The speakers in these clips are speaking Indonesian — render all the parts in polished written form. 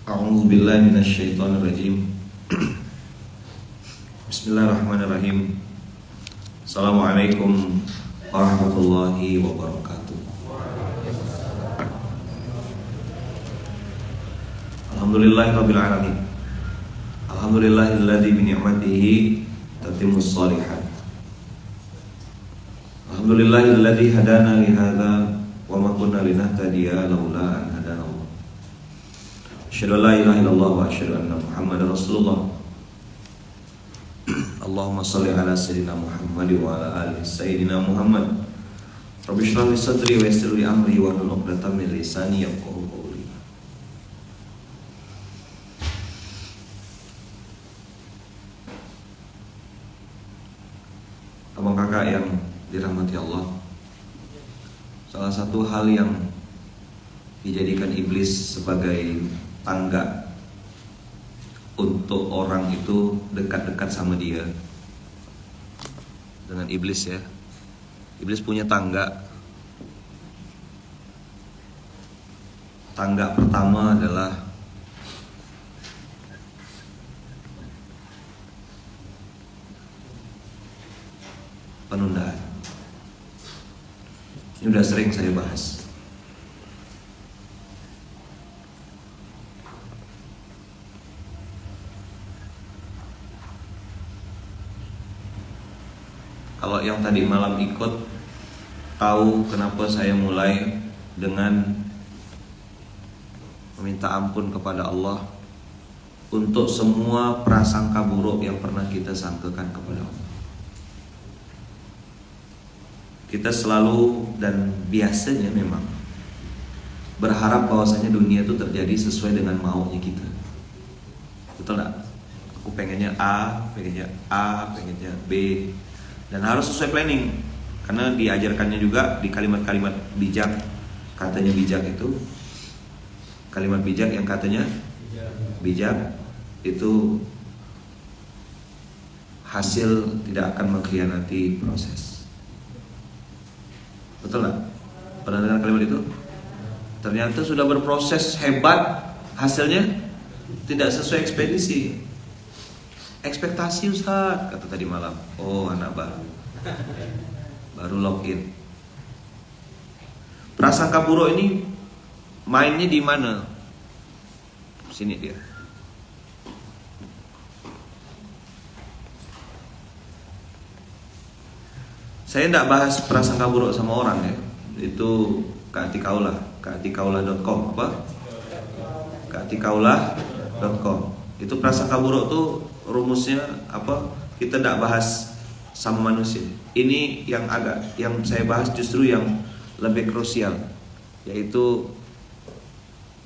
A'udzu billahi minasyaitonir rajim. Bismillahirrahmanirrahim. Assalamualaikum warahmatullahi wabarakatuh. Alhamdulillahirabbil alamin. Alhamdulillahilladzi bi ni'matihi tatimmus shalihat. Alhamdulillahilladzi hadana li hadza wa ma kunna linahtadiya laula an hadana Allah. Asyhadu an la ilaha illallah wa asyhadu anna Muhammadar Rasulullah. Allahumma shalli ala sayyidina Muhammad wa ala ali sayyidina Muhammad. Rabbi shrah li sadri wa yassir li amri wa hlul 'uqdatam min lisani yafqahu qawli. Abang kakak yang dirahmati Allah, salah satu hal yang dijadikan iblis sebagai tangga untuk orang itu dekat-dekat sama dia. Dengan iblis ya, iblis punya tangga. Tangga pertama adalah penundaan. Ini udah sering saya bahas. Kalau yang tadi malam ikut tahu kenapa saya mulai dengan meminta ampun kepada Allah untuk semua prasangka buruk yang pernah kita sangkakan kepada Allah. Kita selalu dan biasanya memang berharap bahwasanya dunia itu terjadi sesuai dengan maunya kita. Betul gak? Aku pengennya A, pengennya B, dan harus sesuai planning. Karena diajarkannya juga di kalimat-kalimat bijak. Katanya bijak itu, kalimat bijak yang katanya bijak itu hasil tidak akan mengkhianati proses. Betul gak? Pernah dengar kalimat itu? Ternyata sudah berproses hebat, hasilnya tidak sesuai ekspektasi. Ekspektasi Ustaz, kata tadi malam. Oh, anak baru login. Prasangka buruk ini mainnya di mana? Sini dia. Saya tidak bahas prasangka buruk sama orang ya. Itu kaatikaula.com apa? Kaatikaula.com. Itu prasangka buruk tuh rumusnya apa? Kita tidak bahas sama manusia. Ini yang saya bahas justru yang lebih krusial, yaitu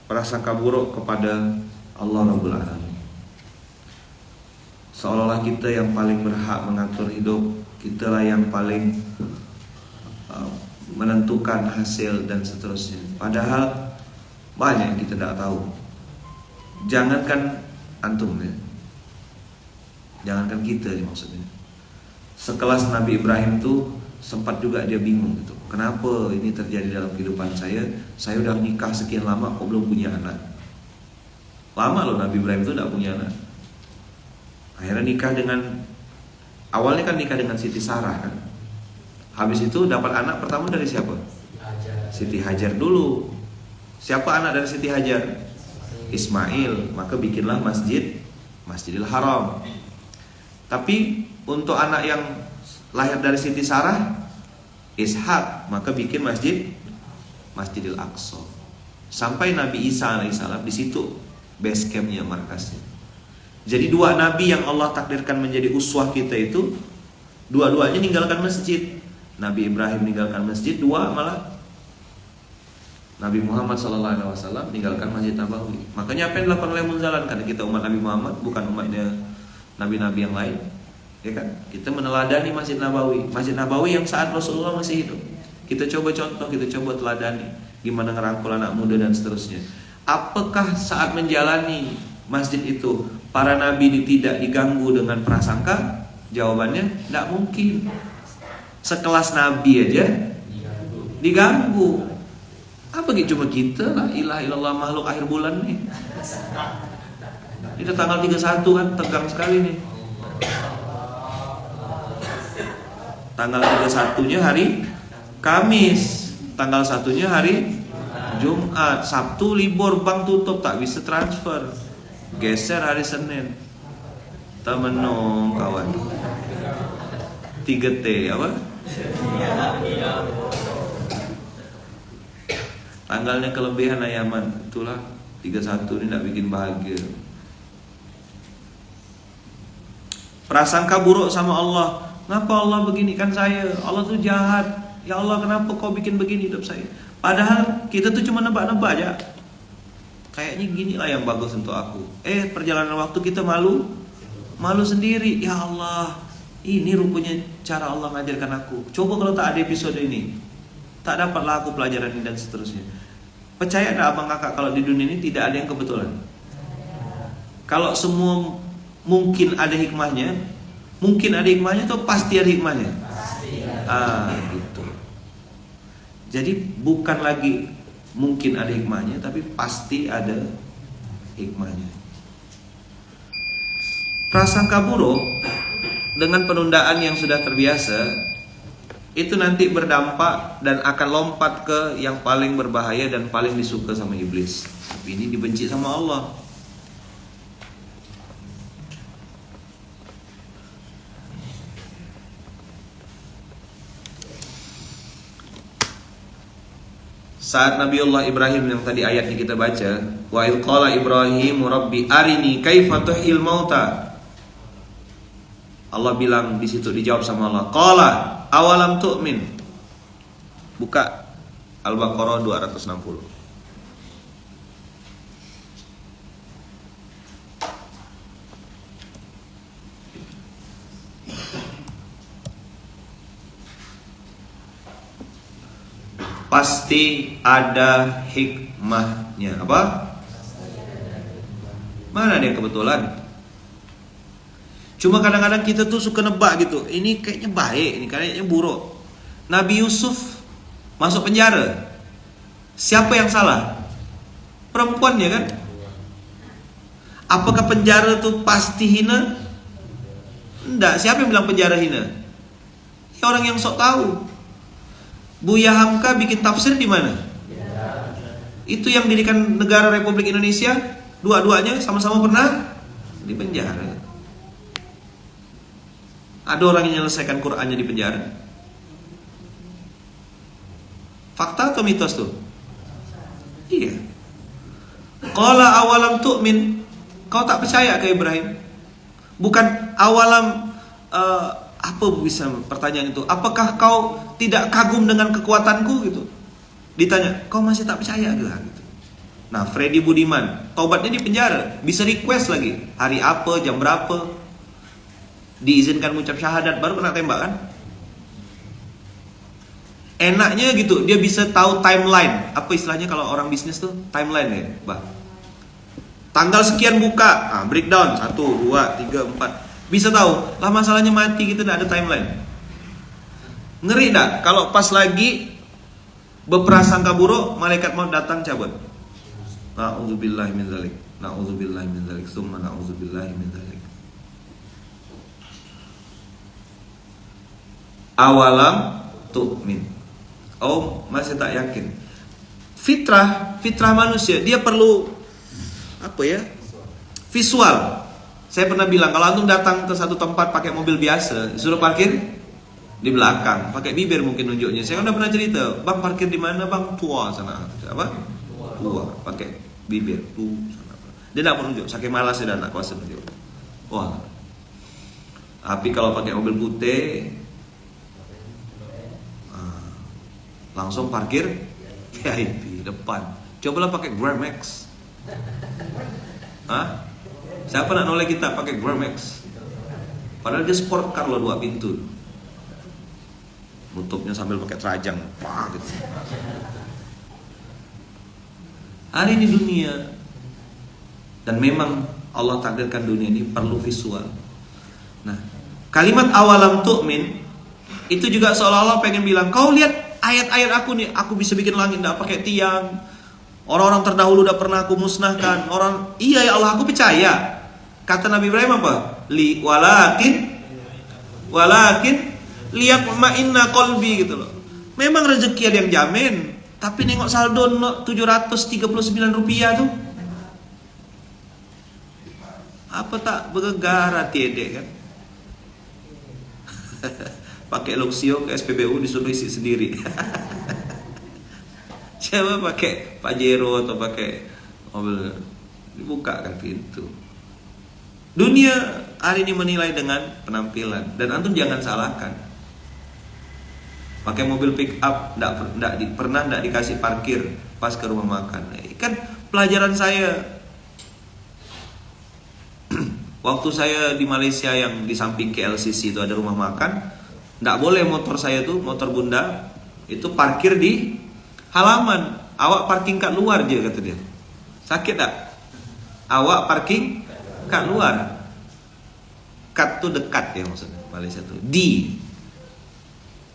prasangka buruk kepada Allah Rabbul Alamin. Seolah-olah kita yang paling berhak mengatur hidup, kitalah yang paling menentukan hasil dan seterusnya. Padahal banyak yang kita tidak tahu. Jangankan antum ya, jangankan kita nih maksudnya. Sekelas Nabi Ibrahim tuh sempat juga dia bingung gitu. Kenapa ini terjadi dalam kehidupan saya? Saya udah nikah sekian lama kok belum punya anak. Lama loh Nabi Ibrahim tuh tidak punya anak. Akhirnya nikah dengan, awalnya kan nikah dengan Siti Sarah kan. Habis itu dapat anak pertama dari siapa? Siti Hajar dulu. Siapa anak dari Siti Hajar? Ismail. Maka bikinlah Masjidil Haram. Tapi untuk anak yang lahir dari Siti Sarah, Ishak, maka bikin Masjidil Aqsa. Sampai Nabi Isa alaihissalam di situ base campnya, markasnya. Jadi dua nabi yang Allah takdirkan menjadi uswah kita itu dua-duanya meninggalkan masjid. Nabi Ibrahim meninggalkan masjid, dua malah Nabi Muhammad SAW meninggalkan Masjid Nabawi. Makanya apa yang dilakukan oleh Munzalan, karena kita umat Nabi Muhammad, bukan umatnya nabi-nabi yang lain, ya kan? Kita meneladani Masjid Nabawi. Masjid Nabawi yang saat Rasulullah masih hidup. Kita coba contoh, kita coba teladani gimana ngerangkul anak muda dan seterusnya. Apakah saat menjalani masjid itu para nabi tidak diganggu dengan prasangka? Jawabannya tidak mungkin. Sekelas nabi aja diganggu. Apa gitu cuma kita la ilaha illallah makhluk akhir bulan nih. Ini tanggal 31 kan tegang sekali nih. Tanggal 31-nya hari Kamis, tanggal 1-nya hari Jumat, Sabtu libur, bank tutup, tak bisa transfer. Geser hari Senin. Temenong kawan. 3T apa? Tanggalnya kelebihan ayaman. Itulah 31 ini tidak bikin bahagia. Prasangka buruk sama Allah. Ngapa Allah begini kan saya? Allah tuh jahat. Ya Allah, kenapa kau bikin begini hidup saya? Padahal kita tuh cuma nebak-nebak aja. Kayaknya gini lah yang bagus untuk aku. Perjalanan waktu kita malu sendiri. Ya Allah, ini rupanya cara Allah ngajarkan aku. Coba kalau tak ada episode ini, tak dapatlah aku pelajaran ini dan seterusnya. Percaya tak abang kakak kalau di dunia ini tidak ada yang kebetulan? Kalau semua mungkin ada hikmahnya, tuh pasti ada hikmahnya. Gitu. Jadi bukan lagi mungkin ada hikmahnya, tapi pasti ada hikmahnya. Prasangka buruk dengan penundaan yang sudah terbiasa itu nanti berdampak dan akan lompat ke yang paling berbahaya dan paling disuka sama iblis. Tapi ini dibenci sama Allah. Saat Nabiullah Ibrahim yang tadi ayatnya kita baca, wa idh qala Ibrahim rabbi arini kaifa tuhyil mauta. Allah bilang di situ, dijawab sama Allah, qala awalam tu'min. Buka Al-Baqarah 260. Pasti ada hikmahnya. Apa? Mana ada yang kebetulan? Cuma kadang-kadang kita tuh suka nebak gitu. Ini kayaknya baik, ini kayaknya buruk. Nabi Yusuf masuk penjara. Siapa yang salah? Perempuannya kan? Apakah penjara tuh pasti hina? Enggak. Siapa yang bilang penjara hina? Ya orang yang sok tahu. Buya Hamka bikin tafsir di mana? Itu yang didikan negara Republik Indonesia, dua-duanya sama-sama pernah di penjara. Ada orang yang menyelesaikan Qur'annya di penjara. Fakta atau mitos tuh? Iya. Qala awalam tu'min. Kau tak percaya ke Ibrahim? Bukan awalam apa bisa pertanyaan itu? Apakah kau tidak kagum dengan kekuatanku gitu? Ditanya, kau masih tak percaya gitu. Nah, Freddy Budiman, taubatnya di penjara, bisa request lagi hari apa, jam berapa, diizinkan mengucap syahadat, baru kena tembak kan? Enaknya gitu, dia bisa tahu timeline. Apa istilahnya kalau orang bisnis tuh? Timeline ya, Bah. Tanggal sekian buka, breakdown 1, 2, 3, 4. Bisa tahu, lah masalahnya mati gitu, tidak ada timeline. Ngeri tak? Kalau pas lagi berprasangka buruk, malaikat maut datang cabut. Na'udzubillahi min dzalik. Na'udzubillahi min dzalik. Tsumma na'udzubillahi min dzalik. Awalam tu'min. Oh, masih tak yakin. Fitrah manusia, dia perlu apa ya? Visual. Saya pernah bilang, kalau antum datang ke satu tempat pakai mobil biasa, disuruh parkir di belakang, pakai bibir mungkin nunjuknya. Saya udah pernah cerita, bang parkir di mana bang? Tua sana. Apa? Tua. Pakai bibir tuh sana. Dia tidak menunjuk, saking malas dia tidak kuasa menunjuk. Wah. Tapi kalau pakai mobil putih, langsung parkir VIP depan. Cobalah pakai Grand Max. Siapa nak noleh kita pakai Grand Max? Padahal dia sport car loh, 2 pintu. Nutupnya sambil pakai terajang. Gitu. Hari ini dunia, dan memang Allah takdirkan dunia ini perlu visual. Nah, kalimat awalam tu'min itu juga seolah-olah pengen bilang, kau lihat ayat-ayat aku nih, aku bisa bikin langit nggak pakai tiang. Orang-orang terdahulu udah pernah aku musnahkan. Iya ya Allah, aku percaya. Kata Nabi Ibrahim apa? Walakin liyatma'inna qalbi gitu loh. Memang rezeki ada yang jamin, tapi nengok saldo 739 rupiah tuh, apa tak bergegar hati edek kan? Pakai Luxio ke SPBU disuruh isi sendiri. Coba pakai Pajero atau pakai mobil, dibuka kan pintu. Dunia hari ini menilai dengan penampilan, dan antum jangan salahkan. Pakai mobil pick up pernah enggak dikasih parkir pas ke rumah makan. Kan pelajaran saya waktu saya di Malaysia yang di samping KLCC itu ada rumah makan, enggak boleh motor saya tuh, motor bunda itu parkir di halaman. Awak parking kat luar je kata dia. Sakit tak? Awak parking kat luar. Kat tuh dekat ya maksudnya Malaysia tuh.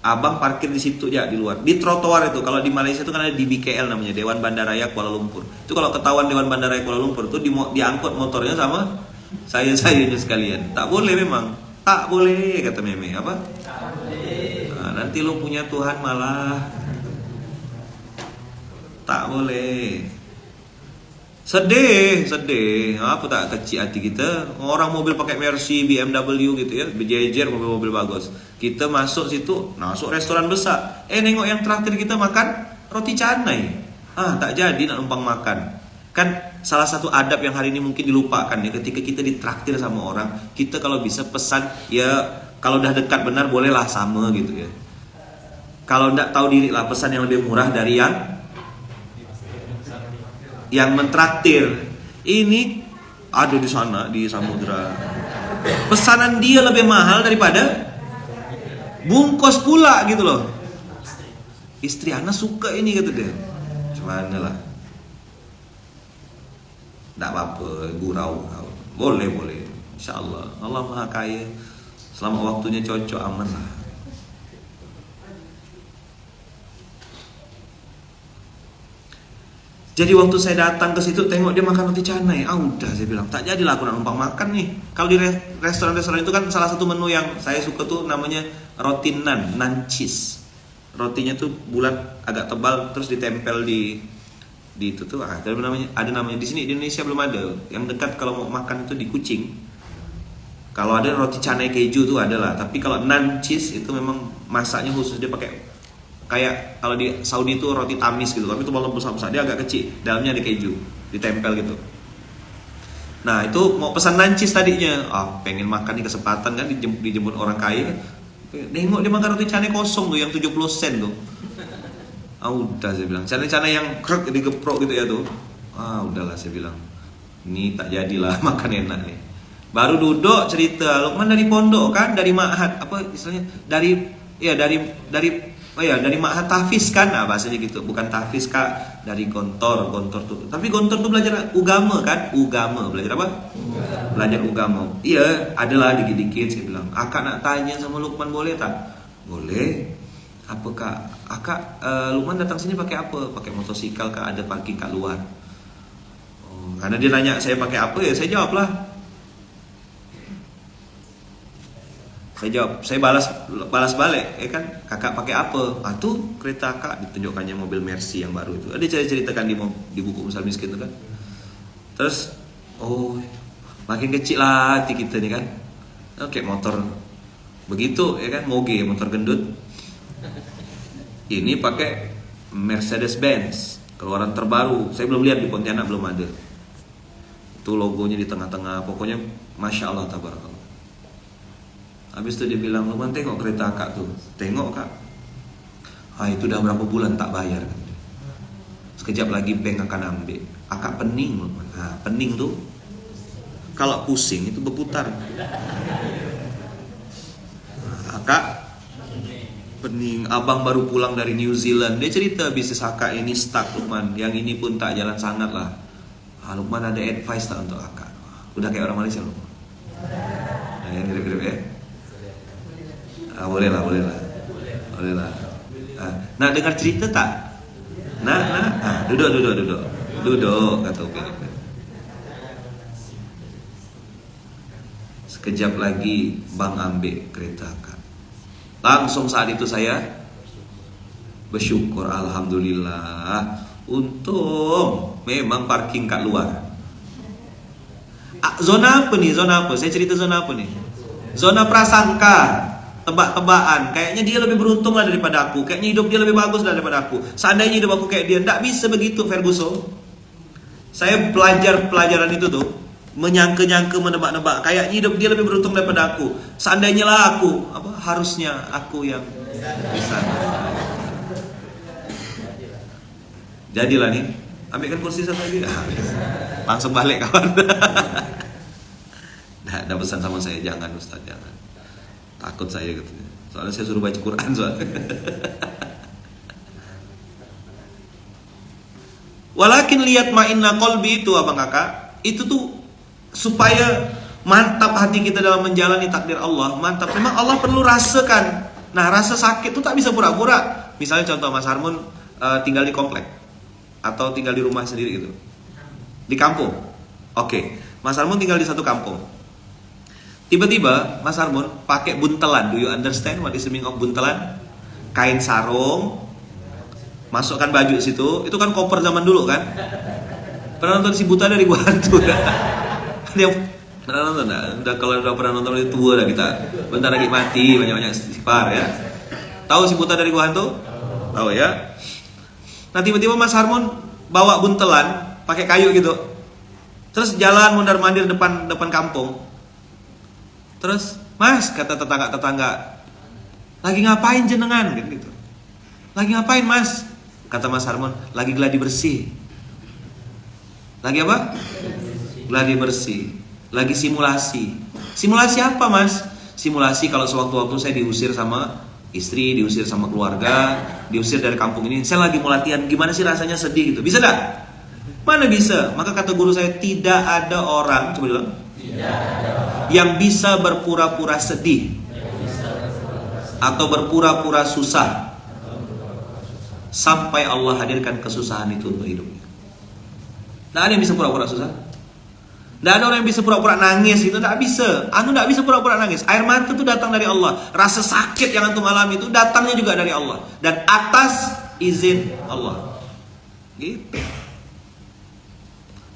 Abang parkir di situ ya, di luar, di trotoar itu. Kalau di Malaysia itu kan ada DBKL namanya, Dewan Bandaraya Kuala Lumpur. Itu kalau ketahuan Dewan Bandaraya Kuala Lumpur itu diangkut motornya sama saya-sayanya sekalian. Tak boleh memang. Tak boleh kata meme apa? Nah, nanti lu punya Tuhan malah. Tak boleh. Sedih. Apa tak kecil hati kita. Orang mobil pakai Mercy, BMW gitu ya, berjejer mobil-mobil bagus. Kita masuk situ, masuk restoran besar. Nengok yang terakhir kita makan roti canai. Tak jadi nak numpang makan. Kan salah satu adab yang hari ini mungkin dilupakan ya, ketika kita ditraktir sama orang, kita kalau bisa pesan ya, kalau udah dekat benar bolehlah sama gitu ya. Kalau enggak tahu diri lah, pesan yang lebih murah dari yang mentraktir. Ini ada di sana di Samudra. Pesanan dia lebih mahal daripada bungkus pula gitu loh. Istri Ana suka ini kata dia. Cuman lah. Tak apa-apa, gurau. Boleh. InsyaAllah. Allah Maha Kaya. Selama waktunya cocok, aman lah. Jadi waktu saya datang ke situ, tengok dia makan roti canai. Udah saya bilang, tak jadilah aku nak numpang makan nih. Kalau di restoran-restoran itu kan salah satu menu yang saya suka tuh namanya roti nan cheese. Rotinya tuh bulat, agak tebal, terus ditempel di itu tuh. Ada namanya di sini di Indonesia belum ada. Yang dekat kalau mau makan itu di Kucing. Kalau ada roti canai keju tuh adalah. Tapi kalau nan cheese itu memang masaknya khusus, dia pakai kayak kalau di Saudi itu roti tamis gitu, tapi itu walaupun besar-besar dia agak kecil, dalamnya ada keju, ditempel gitu. Nah itu mau pesan nancis tadinya, pengen makan nih kesempatan kan, dijemput orang kaya. Nengok dia makan roti canai kosong tuh yang 70 sen tuh. Udah saya bilang, canai-canai yang krek digeprok gitu ya tuh. Udahlah saya bilang, ini tak jadilah makan enak nih. Baru duduk cerita, Lukman dari pondok kan, dari ma'had, apa istilahnya, dari ma'had tahfiz kan, bahasanya gitu, bukan tahfiz kak, dari gontor tuh. Tapi gontor tuh belajar ugama kan, belajar apa? Belajar ugama. Iya, adalah dikit-dikit. Saya bilang, akak nak tanya sama Lukman boleh tak? Boleh. Apa kak? Akak, Lukman datang sini pakai apa? Pakai motosikal kak, ada parking kat luar. Karena dia nanya saya pakai apa ya, saya jawab lah. Saya balas balik, kan kakak pakai apa? Tuh kereta kak, ditunjukkannya mobil Mercy yang baru itu. Ada ceritakan di buku Misal Miskin itu kan. Terus, makin kecil lah hati kita nih kan. Oke, motor begitu ya kan, moge motor gendut. Ini pakai Mercedes Benz keluaran terbaru. Saya belum lihat di Pontianak, belum ada. Itu logonya di tengah-tengah, pokoknya masya Allah tabarakallah. Habis itu dia bilang, Lukman tengok kereta kak tuh. Tengok kak. Itu udah berapa bulan tak bayar. Sekejap lagi bank akan ambil. Akak pening Lukman. Pening tuh kalau pusing itu berputar. Akak pening. Abang baru pulang dari New Zealand. Dia cerita bisnis akak ini stuck Lukman. Yang ini pun tak jalan sangat lah. Lukman ada advice tak untuk akak? Udah kayak orang Malaysia Lukman. Yang mirip-mirip ya. Boleh lah. Nak dengar cerita tak? Nah, duduk kata Upin. Sekejap lagi Bang ambil kereta Kak. Langsung saat itu saya bersyukur, alhamdulillah. Untung memang parking kat luar. Zona apa nih? Zona apa? Saya cerita zona apa nih? Zona prasangka, tebak-tebakan. Kayaknya dia lebih beruntung lah daripada aku. Kayaknya hidup dia lebih bagus lah daripada aku. Seandainya hidup aku kayak dia, nggak bisa begitu, Ferguson. Saya belajar pelajaran itu tuh, menyangka-nyangka, menebak-nebak. Kayaknya hidup dia lebih beruntung daripada aku. Seandainya lah aku, harusnya aku yang bisa. Jadilah nih, ambilkan kursi satu lagi. Langsung balik kawan. Dah pesan sama saya, jangan Ustaz, jangan. Takut saya katanya. Soalnya saya suruh baca Quran soalnya. Walakin lihat ma'inna qalbi itu abang kakak, itu tuh supaya mantap hati kita dalam menjalani takdir Allah. Mantap, memang Allah perlu rasakan. Nah, rasa sakit itu tak bisa pura-pura. Misalnya contoh Mas Harmun tinggal di komplek atau tinggal di rumah sendiri gitu, di kampung. Oke, Mas Harmun tinggal di satu kampung. Tiba-tiba Mas Harmun pakai buntelan. Do you understand what is the meaning of buntelan? Kain sarung, masukkan baju situ. Itu kan koper zaman dulu kan. Pernah nonton Si Buta dari Gua Hantu? Dia pernah nonton? Udah, kalau udah pernah nonton itu tua dah kita. Bentar lagi mati, banyak-banyak istighfar ya. Tahu Si Buta dari Gua Hantu? Tahu ya. Nah, tiba-tiba Mas Harmun bawa buntelan pakai kayu gitu. Terus jalan mondar-mandir depan kampung. Terus, Mas, kata tetangga, lagi ngapain jenengan? Gitu. Lagi ngapain Mas? Kata Mas Harmun, lagi gladi bersih. Lagi apa? Gladi bersih. Lagi simulasi. Simulasi apa Mas? Simulasi kalau sewaktu-waktu saya diusir sama istri, diusir sama keluarga, diusir dari kampung ini, saya lagi mau latihan, gimana sih rasanya sedih gitu. Bisa tak? Mana bisa? Maka kata guru saya, tidak ada orang, coba bilang, yang bisa berpura-pura sedih atau berpura-pura susah sampai Allah hadirkan kesusahan itu untuk hidupnya. Tidak ada yang bisa pura-pura susah. Tidak ada orang yang bisa pura-pura nangis itu, tidak bisa. Anu tidak bisa pura-pura nangis. Air mata itu datang dari Allah. Rasa sakit yang antum alami itu datangnya juga dari Allah dan atas izin Allah. Gitu.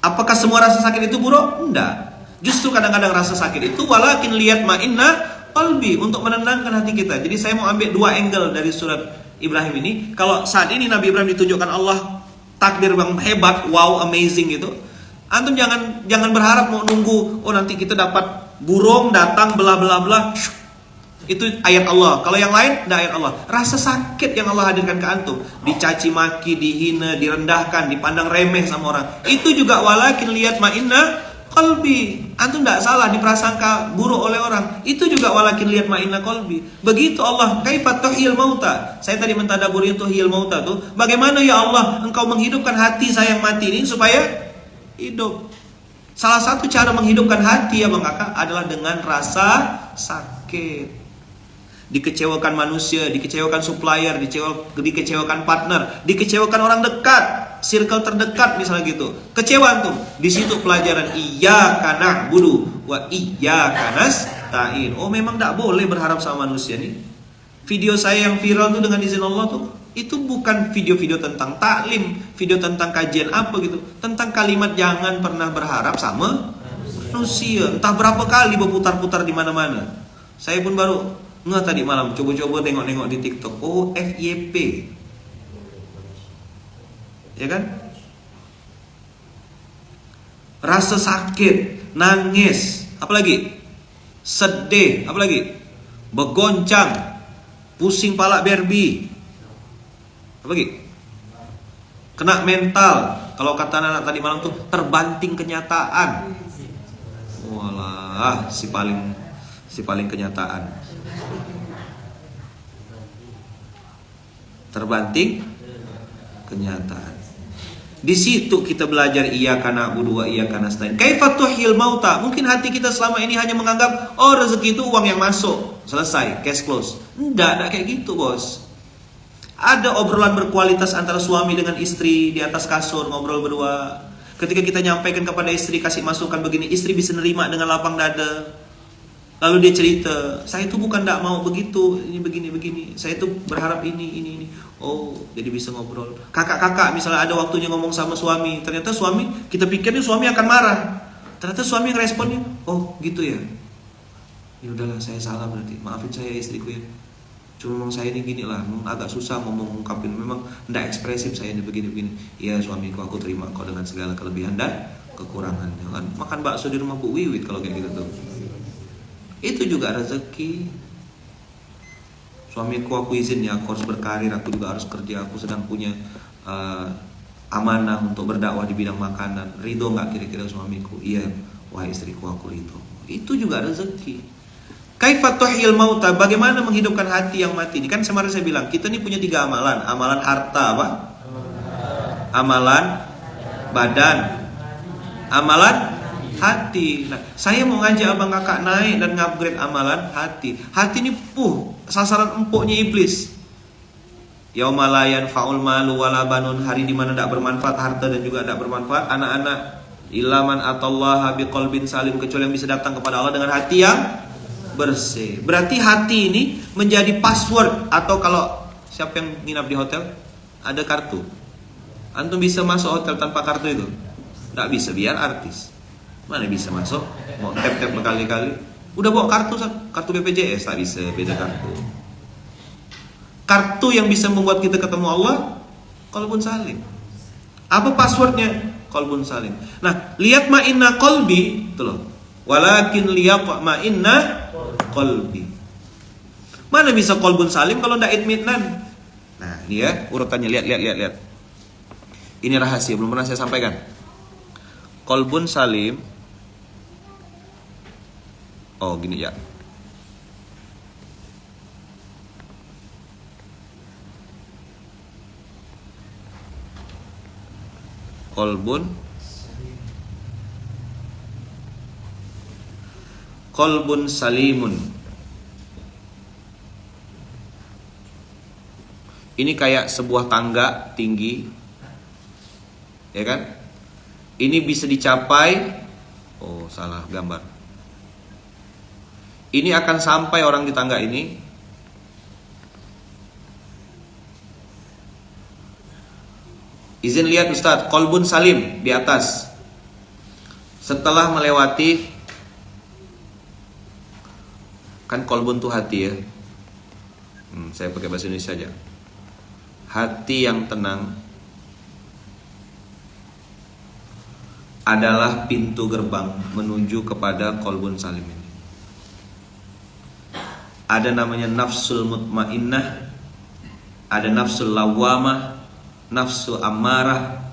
Apakah semua rasa sakit itu buruk? Tidak. Justru kadang-kadang rasa sakit itu walakin lihat ma'inna qalbi, untuk menenangkan hati kita. Jadi saya mau ambil dua angle dari surat Ibrahim ini. Kalau saat ini Nabi Ibrahim ditunjukkan Allah takdir yang hebat, wow, amazing gitu. Antum jangan berharap mau nunggu nanti kita dapat burung datang bla bla bla. Itu ayat Allah. Kalau yang lain tidak ayat Allah. Rasa sakit yang Allah hadirkan ke antum, dicaci maki, dihina, direndahkan, dipandang remeh sama orang. Itu juga walakin lihat ma'inna qalbi. Antum tidak salah diprasangka buruk oleh orang. Itu juga walakin lihat ma'inna qalbi. Begitu Allah, kaifa tuhyil mauta. Saya tadi mentadaburi tuhyil mauta tuh, bagaimana ya Allah engkau menghidupkan hati saya yang mati ini supaya hidup. Salah satu cara menghidupkan hati ya Bang Kakak adalah dengan rasa sakit. Dikecewakan manusia, dikecewakan supplier, dikecewakan partner, dikecewakan orang dekat, circle terdekat misalnya gitu. Kecewa tuh. Di situ pelajaran iyyaka na'budu wa iyyaka nasta'in. Oh, memang tidak boleh berharap sama manusia nih. Video saya yang viral tuh dengan izin Allah tuh, itu bukan video-video tentang taklim, video tentang kajian apa gitu, tentang kalimat jangan pernah berharap sama manusia. Entah berapa kali berputar-putar di mana-mana. Saya pun baru tadi malam coba-coba tengok-tengok di TikTok. Oh, FYP. Ya kan? Rasa sakit, nangis, apalagi? Sedih, apalagi? Bergoncang, pusing pala berbi. Apa lagi? Kena mental. Kalau kata anak tadi malam tuh terbanting kenyataan. Walah, si paling kenyataan. Terbanting kenyataan. Di situ kita belajar iyyaka na'budu wa iyyaka nasta'in. Kaifa tuhyil mauta. Mungkin hati kita selama ini hanya menganggap rezeki itu uang yang masuk, selesai, cash close. Enggak kayak gitu, Bos. Ada obrolan berkualitas antara suami dengan istri di atas kasur, ngobrol berdua. Ketika kita nyampaikan kepada istri, kasih masukan begini, istri bisa nerima dengan lapang dada. Lalu dia cerita, saya itu bukan tidak mau begitu, ini begini. Saya itu berharap ini. Oh, jadi bisa ngobrol. Kakak-kakak misalnya ada waktunya ngomong sama suami, ternyata suami, kita pikirnya suami akan marah. Ternyata suami yang responnya, oh gitu ya. Ya udahlah, saya salah berarti. Maafin saya istriku ya. Cuma memang saya ini gini lah, agak susah ngomong ungkapin. Memang tidak ekspresif saya ini begini. Iya suamiku, aku terima kau dengan segala kelebihan dan kekurangannya. Kan makan bakso di rumah Bu Wiwit kalau kayak gitu tuh. Itu juga rezeki. Suamiku aku izin ya, aku harus berkarir, aku juga harus kerja, aku sedang punya amanah untuk berdakwah di bidang makanan. Ridho nggak kira-kira suamiku? Iya, wahai istriku aku ridho. Itu juga rezeki. Kaifa tuhyil mauta, bagaimana menghidupkan hati yang mati? Ini kan kemarin saya bilang, kita ini punya 3 amalan. Amalan harta apa? Amalan badan. Amalan hati. Nah, saya mau ngajak abang kakak naik dan ngupgrade amalan hati. Hati ini sasaran empuknya iblis. Yauma la yanfa'ul malu wala banun, hari di mana tidak bermanfaat harta dan juga tidak bermanfaat anak-anak. Ilaman atallaha biqalbin salim, kecuali yang bisa datang kepada Allah dengan hati yang bersih. Berarti hati ini menjadi password. Atau kalau siapa yang nginap di hotel ada kartu, antum bisa masuk hotel tanpa kartu itu? Tidak bisa, biar artis. Mana bisa masuk? Mau tap-tap berkali-kali. Udah bawa kartu BPJS, tak bisa, beda kartu. Kartu yang bisa membuat kita ketemu Allah, qalbun salim. Apa passwordnya? Qalbun salim. Nah, lihat ma'inna qalbi, itu loh. Walakin liyaqma'inna qalbi. Mana bisa qalbun salim kalau tidak itminan? Nah, ini ya urutannya, lihat. Ini rahasia, belum pernah saya sampaikan. Qalbun salim. Oh, gini ya. Qalbun salimun. Ini kayak sebuah tangga tinggi, ya kan? Ini bisa dicapai. Oh, salah gambar. Ini akan sampai orang di tangga ini. Izin lihat Ustadz, qalbun salim di atas. Setelah melewati, kan qalbun tuh hati ya. Saya pakai bahasa Indonesia saja. Hati yang tenang adalah pintu gerbang menuju kepada qalbun salim ini. Ada namanya nafsul mutmainnah, ada nafsul lawamah, nafsu amarah.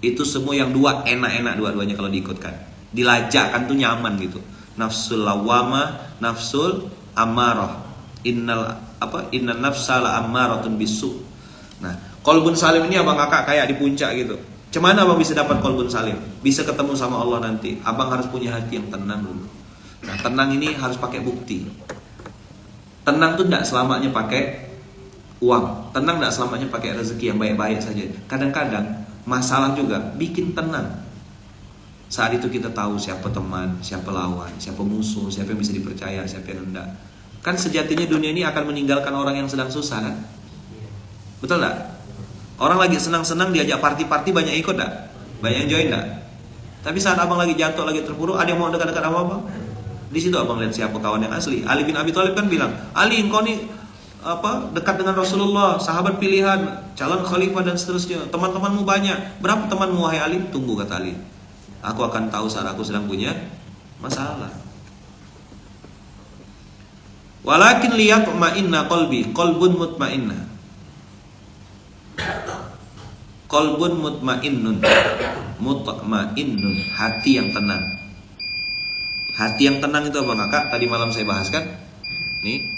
Itu semua yang dua enak-enak dua-duanya kalau diikutkan. Dilajakkan tuh nyaman gitu. Nafsul lawamah, nafsul amarah. Inna nafsa la ammaratun bisu. Nah, qalbun salim ini abang kakak kayak di puncak gitu. Cemana abang bisa dapat qalbun salim? Bisa ketemu sama Allah nanti. Abang harus punya hati yang tenang dulu. Nah, tenang ini harus pakai bukti. Tenang tuh tidak selamanya pakai uang. Tenang tidak selamanya pakai rezeki yang baik-baik saja. Kadang-kadang masalah juga bikin tenang. Saat itu kita tahu siapa teman, siapa lawan, siapa musuh, siapa yang bisa dipercaya, siapa yang tidak. Kan sejatinya dunia ini akan meninggalkan orang yang sedang susah kan? Betul tak? Orang lagi senang-senang diajak party-party banyak ikut tak? Banyak yang join tak? Tapi saat abang lagi jatuh, lagi terpuruk, ada yang mau dekat-dekat sama abang? Di situ abang lihat siapa kawan yang asli. Ali bin Abi Thalib kan bilang, Ali engkau nih dekat dengan Rasulullah, sahabat pilihan, calon khalifah dan seterusnya. Teman-temanmu banyak. Berapa temanmu wahai Ali? Tunggu kata Ali. Aku akan tahu saat aku sedang punya masalah. Walakin liyatma'inna qalbi, qalbun mutmainnah. Qalbun mutmainnun. Mutmainnun, hati yang tenang. Hati yang tenang itu apa kakak? Tadi malam saya bahas kan? Nih.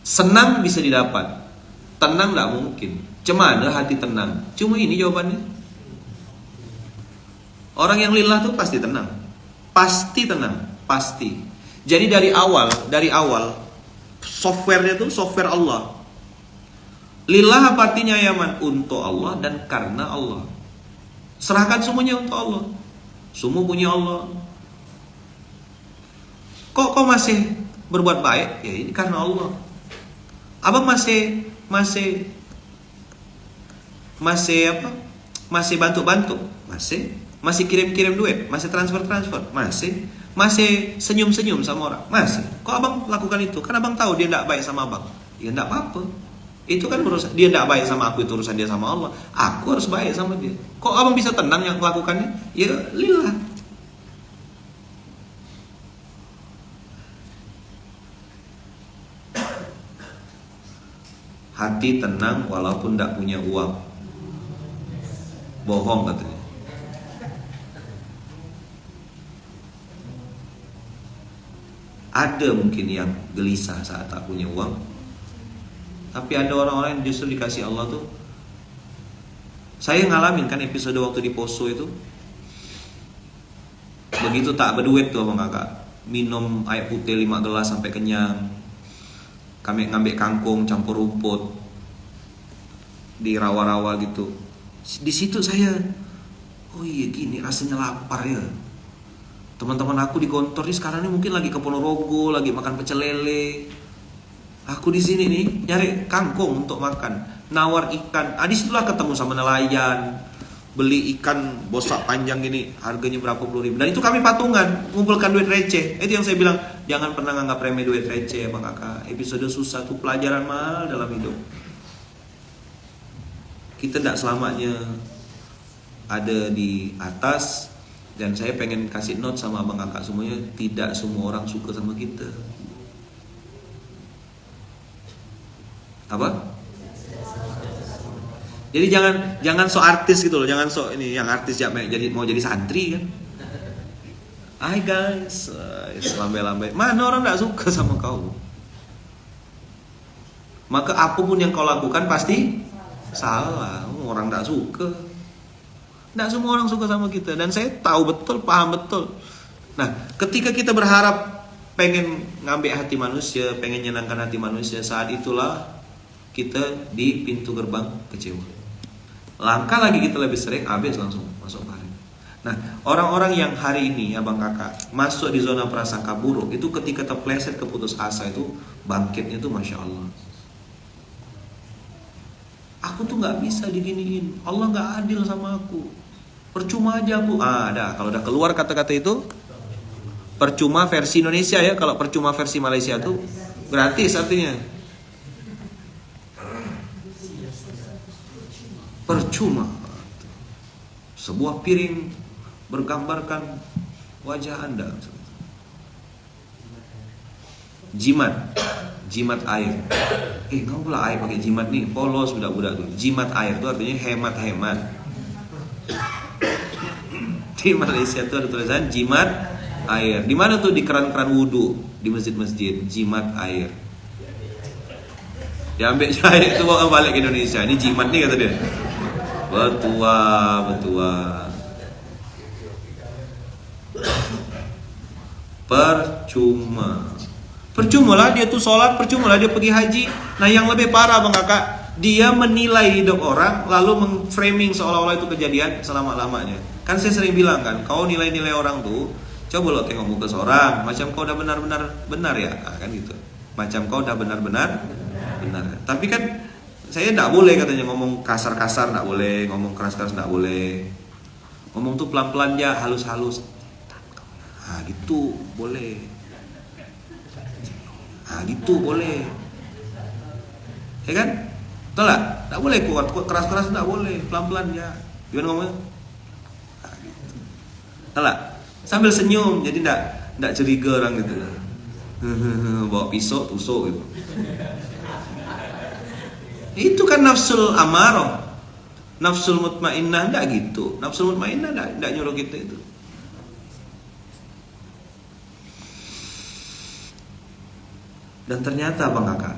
Senang bisa didapat, tenang tidak mungkin. Cemana hati tenang? Cuma ini jawabannya. Orang yang lillah tuh pasti tenang. Pasti tenang, pasti. Jadi dari awal softwarenya tuh software Allah. Lillah apa artinya Yaman? Untuk Allah dan karena Allah. Serahkan semuanya untuk Allah. Semua punya Allah. Kok masih berbuat baik? Ya ini karena Allah. Abang masih apa? Masih bantu-bantu? Masih kirim-kirim duit? Masih transfer-transfer? Masih senyum-senyum sama orang? Masih. Kok abang lakukan itu? Kan abang tahu dia tidak baik sama abang. Ya tidak apa-apa. Itu kan urusan dia, tidak baik sama aku, itu urusan dia sama Allah. Aku harus baik sama dia. Kok abang bisa tenang yang melakukannya? Ya lillah. Hati tenang walaupun tidak punya uang. Bohong katanya. Ada mungkin yang gelisah saat tak punya uang. Tapi ada orang-orang yang justru dikasih Allah tuh. Saya ngalamin kan episode waktu di Poso itu. Begitu tak berduit tuh abang kakak, minum air putih 5 gelas sampai kenyang. Kami ngambil kangkung campur rumput di rawa-rawa gitu. Di situ saya, oh iya gini rasanya lapar ya. Teman-teman aku di kantor nih sekarang ini mungkin lagi ke Ponorogo, lagi makan pecel lele. Aku di sini nih nyari kangkung untuk makan, nawar ikan. Di situlah ketemu sama nelayan, beli ikan bosak panjang gini, harganya berapa puluh ribu. Dan itu kami patungan, ngumpulkan duit receh. Itu yang saya bilang, jangan pernah nganggap remeh duit receh, bang kakak. Episode susah tuh pelajaran mahal dalam hidup. Kita tidak selamanya ada di atas. Dan saya pengen kasih note sama abang kakak semuanya, tidak semua orang suka sama kita. Apa? Jadi jangan so artis gitu loh, jangan so ini yang artis ya jadi mau jadi santri kan. Hai guys, lambai-lambai. Mana orang enggak suka sama kau? Maka apapun yang kau lakukan pasti salah. Orang enggak suka. Enggak semua orang suka sama kita dan saya tahu betul, paham betul. Nah, ketika kita berharap pengen ngambil hati manusia, pengen nyenangkan hati manusia, saat itulah kita di pintu gerbang kecewa. Langkah lagi kita lebih sering, habis langsung masuk hari. Nah, orang-orang yang hari ini abang kakak masuk di zona prasangka buruk itu ketika terpleset ke putus asa itu bangkitnya tuh masya Allah. Aku tuh nggak bisa diginiin, Allah nggak adil sama aku. Percuma aja aku. Kalau udah keluar kata-kata itu, percuma versi Indonesia ya. Kalau percuma versi Malaysia tuh gratis artinya. Percuma. Sebuah piring bergambarkan wajah Anda. Jimat air. Kamu pula air pakai jimat nih, polos budak-budak tuh. Jimat air itu artinya hemat-hemat. Di Malaysia tuh ada tulisan jimat air. Di mana tuh? Di keran-keran wudhu, di masjid-masjid, jimat air. Diambil air itu bawa balik ke Indonesia. Ini jimat nih kata dia. Betua. Percuma lah dia tuh sholat, percuma lah dia pergi haji. Nah yang lebih parah bang kakak, dia menilai hidup orang lalu mengframing seolah-olah itu kejadian selama-lamanya. Kan saya sering bilang kan, kau nilai-nilai orang tuh, coba lo tengok muka seorang, macam kau udah benar-benar benar ya, kan gitu. Macam kau udah benar-benar benar. Tapi kan saya tidak boleh katanya ngomong kasar-kasar, tidak boleh ngomong keras-keras, tidak boleh. Ngomong tuh pelan-pelan ya, halus-halus. Gitu boleh. Gitu boleh. Ya kan? Betul lah? Tidak boleh kuat, keras-keras tidak boleh, pelan-pelan ya. Gimana ngomongnya? Gitu. Betul lah? Sambil senyum, jadi tidak curiga orang gitu. Bawa pisau, tusuk gitu. Itu kan nafsul amarah, nafsul mutmainnah, enggak gitu. Nafsul mutmainnah enggak nyuruh kita itu. Dan ternyata bang kakak,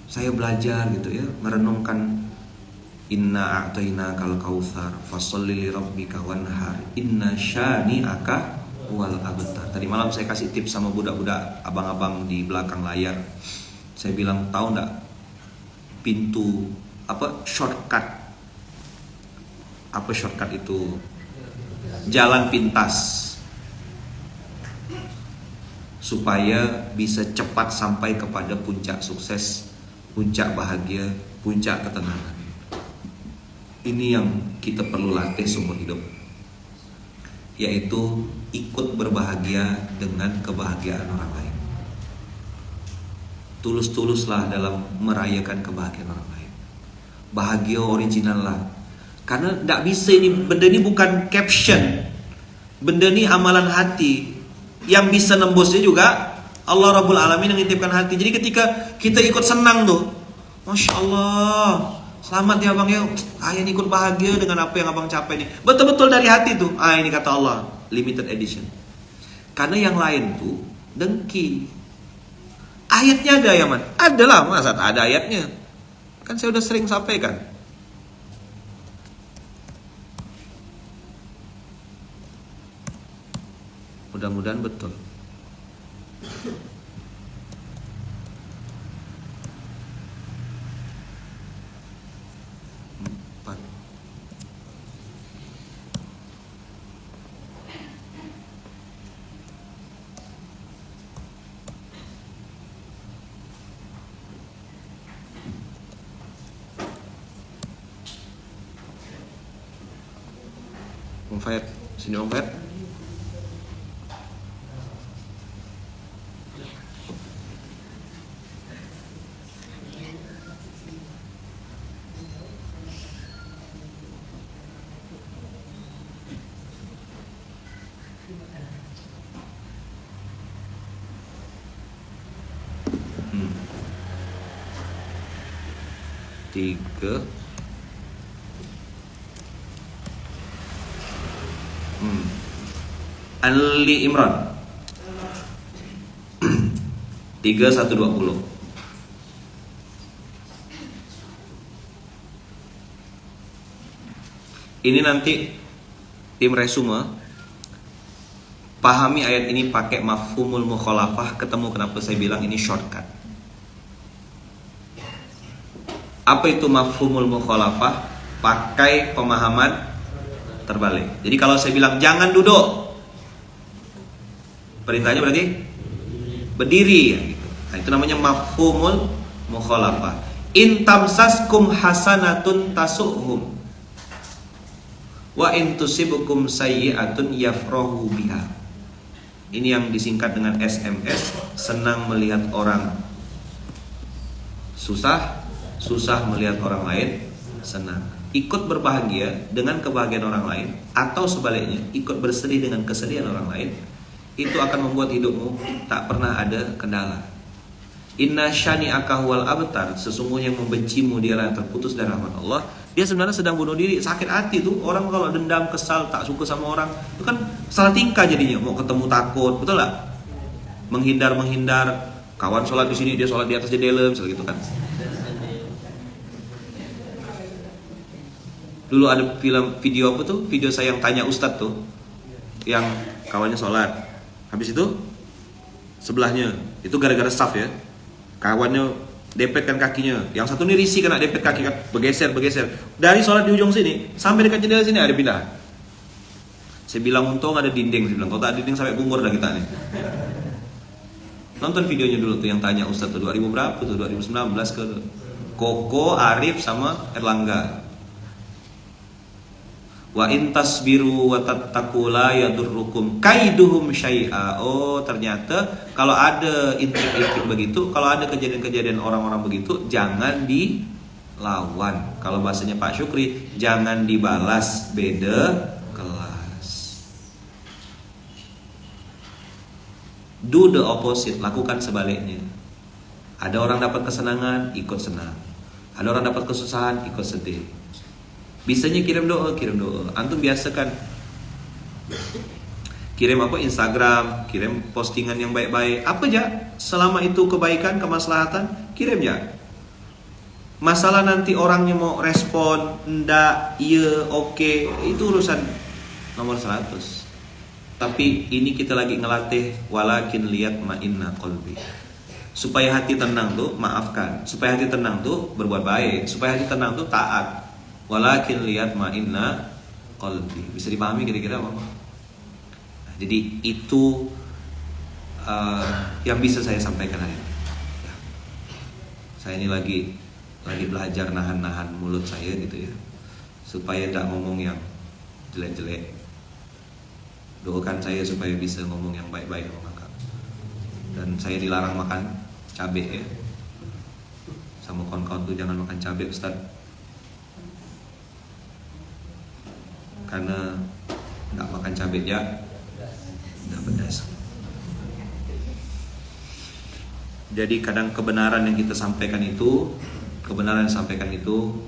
saya belajar gitu ya, merenungkan inna a'tainakal kautsar fasholli li rabbika wanhar inna syani'aka wal abtar. Tadi malam saya kasih tips sama budak-budak abang-abang di belakang layar. Saya bilang, tahu nggak pintu shortcut? Apa shortcut itu? Jalan pintas supaya bisa cepat sampai kepada puncak sukses, puncak bahagia, puncak ketenangan. Ini yang kita perlu latih seumur hidup, yaitu ikut berbahagia dengan kebahagiaan orang lain. Tulus-tuluslah dalam merayakan kebahagiaan orang lain. Bahagia original lah. Karena tidak bisa ini, benda ini bukan caption, benda ini amalan hati. Yang bisa nembusnya juga Allah Rabbul Alamin yang nitipkan hati. Jadi ketika kita ikut senang tuh, Masya Allah, selamat ya abang ya, ayah ikut bahagia dengan apa yang abang capai nih. Betul-betul dari hati tuh. Ini kata Allah, limited edition. Karena yang lain tuh dengki. Ayatnya ada ya man? Adalah, masa tak ada ayatnya? Kan saya udah sering sampaikan. Mudah-mudahan betul. Empat. Om Fayat, sini Om Fayat. Tiga. Ali Imran 3120. Ini nanti tim resume pahami ayat ini pakai mafhumul mukhalafah, ketemu kenapa saya bilang ini shortcut. Apa itu mafhumul mukhalafah? Pakai pemahaman terbalik. Jadi kalau saya bilang jangan duduk, perintahnya berarti berdiri ya, gitu. Nah, itu namanya mafhumul mukhalafah. In tamsaskum hasanatun tasuhum wa in tusibukum sayyi'atun yafrahu biha. Ini yang disingkat dengan SMS, senang melihat orang susah, susah melihat orang lain senang. Ikut berbahagia dengan kebahagiaan orang lain, atau sebaliknya ikut bersedih dengan kesedihan orang lain, itu akan membuat hidupmu tak pernah ada kendala. Inna syani'aka huwal abtar, sesungguhnya yang membencimu dialah yang terputus dari rahmat Allah. Dia sebenarnya sedang bunuh diri, sakit hati tuh. Orang kalau dendam, kesal, tak suka sama orang, itu kan salah tingkah jadinya. Mau ketemu takut, betul lah. Menghindar, kawan sholat di sini, dia sholat di atas jendela, misalnya gitu kan. Dulu ada video apa tuh? Video saya yang tanya Ustadz tuh, yang kawannya sholat, habis itu sebelahnya, itu gara-gara staff ya, kawannya depetkan kakinya, yang satu nih risih kena depet kaki kan, bergeser. Dari sholat di ujung sini sampai dekat jendela sini ada pindah. Saya bilang untung ada dinding, saya bilang kalau tak ada dinding sampai kumur dah kita nih. Nonton videonya dulu tuh yang tanya Ustadz tuh 2000 berapa tuh, 2019 ke Koko, Arif sama Erlangga. Wa in tasbiru wa tattaqu la yadurrukum kaiduhum syai'a. Oh, ternyata kalau ada intrik-intrik begitu, kalau ada kejadian-kejadian orang-orang begitu, jangan dilawan. Kalau bahasanya Pak Syukri, jangan dibalas, beda kelas. Do the opposite, lakukan sebaliknya. Ada orang dapat kesenangan, ikut senang. Ada orang dapat kesusahan, ikut sedih. Bisanya kirim doa. Antum biasakan kirim apa, Instagram, kirim postingan yang baik-baik, apa aja, selama itu kebaikan, kemaslahatan, kirim ya. Masalah nanti orangnya mau respon enggak, iya, oke, itu urusan nomor 100. Tapi ini kita lagi ngelatih walakin lihat ma'inna qalbi. Supaya hati tenang tuh maafkan. Supaya hati tenang tuh berbuat baik. Supaya hati tenang tuh taat. Walakin lihat ma'inna qalbi. Bisa dipahami kira-kira apa? Nah, jadi itu yang bisa saya sampaikan hari ini. Ya. Saya ini lagi belajar nahan mulut saya gitu ya, supaya tidak ngomong yang jelek-jelek. Doakan saya supaya bisa ngomong yang baik-baik sama kakak. Dan saya dilarang makan cabai ya, sama kawan-kawan tuh jangan makan cabai Ustaz, karena nggak makan cabai ya nggak pedas. Jadi kadang kebenaran yang kita sampaikan itu, kebenaran yang disampaikan itu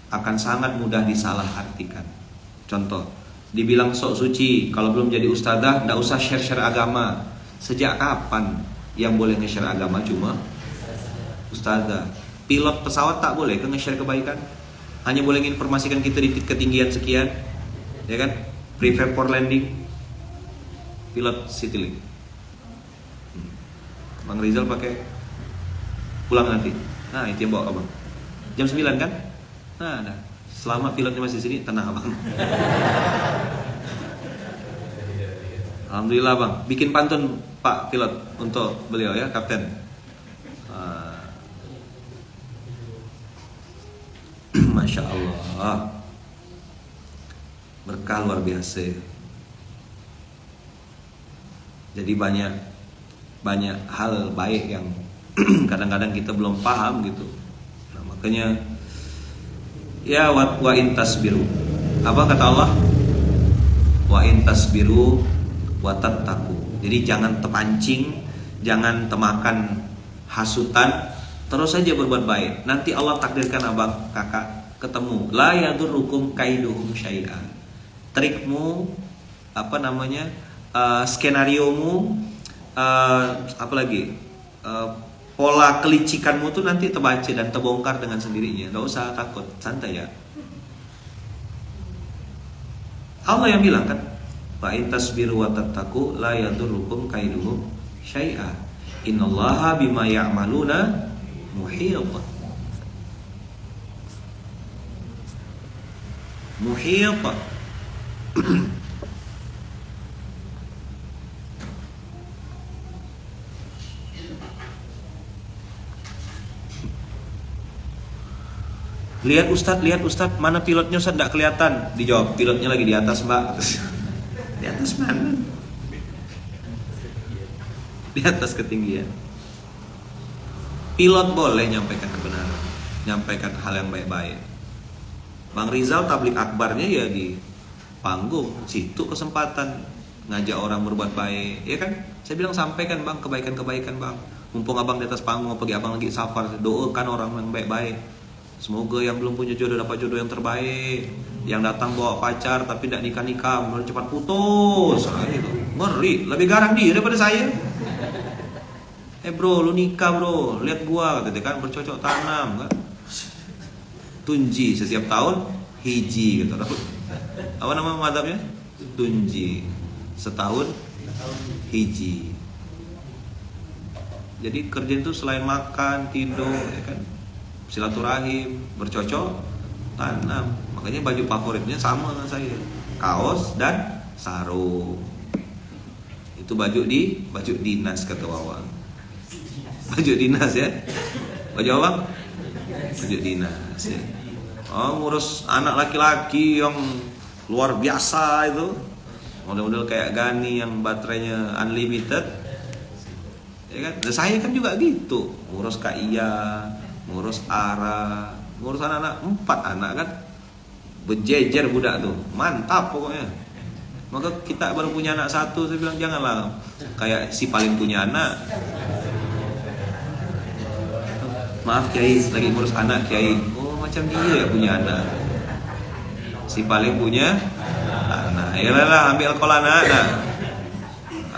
akan sangat mudah disalahartikan. Contoh, dibilang sok suci, kalau belum jadi ustadzah nggak usah share agama. Sejak kapan yang boleh nge-share agama cuma ustadzah? Pilot pesawat tak boleh kan nge-share kebaikan? Hanya boleh menginformasikan kita di ketinggian sekian, ya kan? Prepare for landing. Pilot Citylink. Bang Rizal pakai pulang nanti. Nah, itu yang bawa abang. Jam 9 kan? Nah, selama pilotnya masih di sini, tenang abang. Alhamdulillah bang. Bikin pantun Pak pilot untuk beliau ya, Kapten. Masya Allah, berkah luar biasa. Jadi banyak hal baik yang kadang-kadang kita belum paham gitu. Nah, makanya ya wa intasbiru. Apa kata Allah? Wa intasbiru wa tattaqu. Jadi jangan terpancing, jangan temakan hasutan, terus saja berbuat baik. Nanti Allah takdirkan abang, kakak ketemu. La yadurrukum kaiduhum syai'a. Trikmu, skenariomu, pola kelicikanmu tuh nanti terbaca dan terbongkar dengan sendirinya. Gak usah takut, santai ya. Allah yang bilang kan, fa in tasbiru wa tattaqu la yadurrukum kaiduhum syai'a. Innallaha bima ya'maluna muhit. Lihat Ustadz, mana pilotnya Ustadz? Tidak kelihatan. Dijawab, pilotnya lagi di atas mbak. Di atas mana? Di atas ketinggian. Pilot boleh nyampaikan kebenaran, nyampaikan hal yang baik-baik. Bang Rizal tablik akbarnya ya di panggung, situ kesempatan ngajak orang berbuat baik, ya kan? Saya bilang sampaikan bang, kebaikan-kebaikan bang. Mumpung abang di atas panggung, pergi abang lagi safar, doakan orang yang baik-baik. Semoga yang belum punya jodoh dapat jodoh yang terbaik. Yang datang bawa pacar tapi tidak nikah-nikah, mau cepat putus. Gitu. Ngeri, lebih garang dia daripada saya. Bro, lu nikah bro, lihat gua, kata kan bercocok tanam kan. Tunji setiap tahun hiji gitu. Apa nama mazhabnya? Tunji. Setahun hiji. Jadi kerja itu selain makan, tidur, ya kan? Silaturahim, bercocok tanam. Makanya baju favoritnya sama dengan saya, kaos dan sarung. Itu baju dinas kata Wawan. Baju dinas ya. Baju apa? Baju dinas ya. Oh, ngurus anak laki-laki yang luar biasa itu. Model-model kayak Gani yang baterainya unlimited. Ya kan? Dan saya kan juga gitu, ngurus Kak Iya, ngurus Ara, ngurus anak-anak, 4 anak kan, berjejer budak tuh, mantap pokoknya. Maka kita baru punya anak 1, saya bilang janganlah kayak si paling punya anak. Maaf Kiai, lagi ngurus anak Kiai. Oh macam dia ya punya anak. Si paling punya anak. Yalah ambil alkohol anak.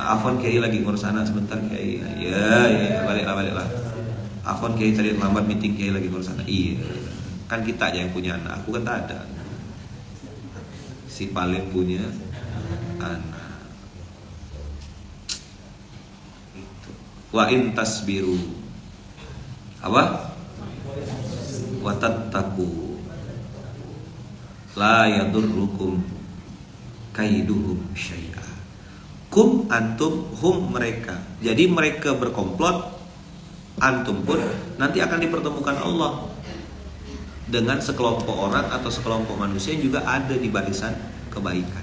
Afwan Kiai lagi ngurus anak sebentar Kiai. Ya baliklah. Afwan Kiai tadi lambat meeting Kiai lagi ngurus anak. Iya. Kan kita aja yang punya anak. Aku kan tak ada. Si paling punya anak. Itu. Wa in tasbiru apa? Wa tattaqu la yadurrukum kaiduhum syai'a. Kum antum hum mereka. Jadi mereka berkomplot, antum pun nanti akan dipertemukan Allah dengan sekelompok orang atau sekelompok manusia yang juga ada di barisan kebaikan.